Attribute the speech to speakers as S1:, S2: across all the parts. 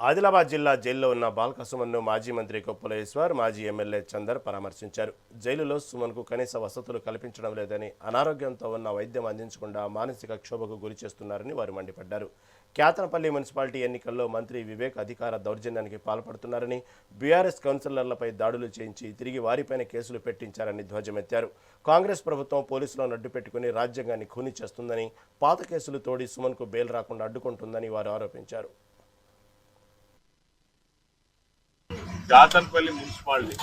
S1: ఆదిలాబాద్ జిల్లా జైల్లో ఉన్న బాల్క సుమన్ను మాజీ మంత్రి కొప్పుల ఈశ్వర్, మాజీ ఎమ్మెల్యే చందర్ పరామర్శించారు. జైలులో సుమన్కు కనీస వసతులు కల్పించడం లేదని, అనారోగ్యంతో ఉన్న వైద్యం అందించకుండా మానసిక క్షోభకు గురి చేస్తున్నారని వారు మండిపడ్డారు. క్యాతనపల్లి మున్సిపాలిటీ ఎన్నికల్లో మంత్రి వివేక్ అధికార దౌర్జన్యానికి పాల్పడుతున్నారని, బీఆర్ఎస్ కౌన్సిలర్లపై దాడులు చేయించి తిరిగి వారిపైన కేసులు పెట్టించారని ధ్వజమెత్తారు. కాంగ్రెస్ ప్రభుత్వం పోలీసులను అడ్డుపెట్టుకుని రాజ్యాంగాన్ని ఖూనీ చేస్తుందని, పాత కేసులు తోడి సుమన్కు బెయిల్ రాకుండా అడ్డుకుంటుందని వారు ఆరోపించారు.
S2: క్యాతనపల్లి మున్సిపాలిటీ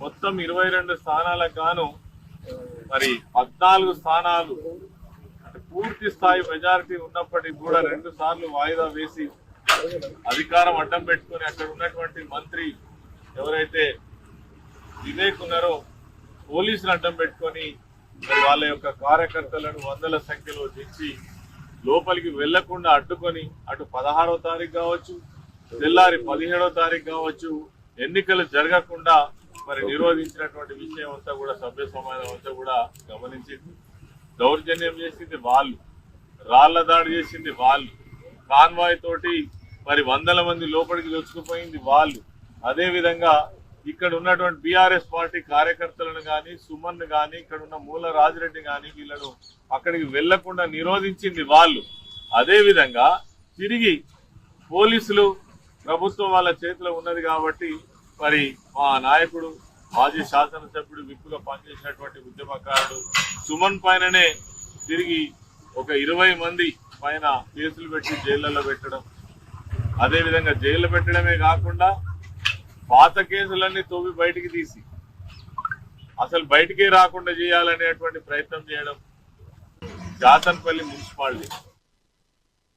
S2: మొత్తం 22 స్థానాలకు గాను మరి 14 స్థానాలు పూర్తి స్థాయి మెజారిటీ ఉన్నప్పటికీ కూడా 2 సార్లు వాయిదా వేసి అధికారం అడ్డం పెట్టుకుని అక్కడ ఉన్నటువంటి మంత్రి ఎవరైతే వివేక్ ఉన్నారో పోలీసులు అడ్డం పెట్టుకొని మరి వాళ్ళ యొక్క కార్యకర్తలను వందల సంఖ్యలో తెచ్చి లోపలికి వెళ్లకుండా అడ్డుకొని అటు 16వ తారీఖు కావచ్చు, తెల్లారి 17వ తారీఖు కావచ్చు, ఎన్నికలు జరగకుండా మరి నిరోధించినటువంటి విషయం అంతా కూడా సభ్య సమాజం అంతా కూడా గమనించింది. దౌర్జన్యం చేసింది వాళ్ళు, రాళ్ల దాడి చేసింది వాళ్ళు, కాన్వాయ్ తోటి మరి వందల మంది లోపలికి దొచ్చుకుపోయింది వాళ్ళు. అదే విధంగా ఇక్కడ ఉన్నటువంటి బీఆర్ఎస్ పార్టీ కార్యకర్తలను కానీ, సుమన్ కానీ, ఇక్కడ ఉన్న మూల రాజిరెడ్డి కానీ వీళ్ళను అక్కడికి వెళ్లకుండా నిరోధించింది వాళ్ళు. అదే విధంగా తిరిగి పోలీసులు ప్రభుత్వం వాళ్ళ చేతిలో ఉన్నది కాబట్టి మరి మా నాయకుడు మాజీ శాసనసభ్యుడు విప్పుగా పనిచేసినటువంటి ఉద్యమకారుడు సుమన్ పైననే తిరిగి ఒక 20 మంది పైన కేసులు పెట్టి జైళ్లలో పెట్టడం, అదేవిధంగా జైల్లో పెట్టడమే కాకుండా పాత కేసులన్నీ తోవి బయటికి తీసి అసలు బయటికే రాకుండా చేయాలనేటువంటి ప్రయత్నం చేయడం. క్యాతనపల్లి మున్సిపాలిటీ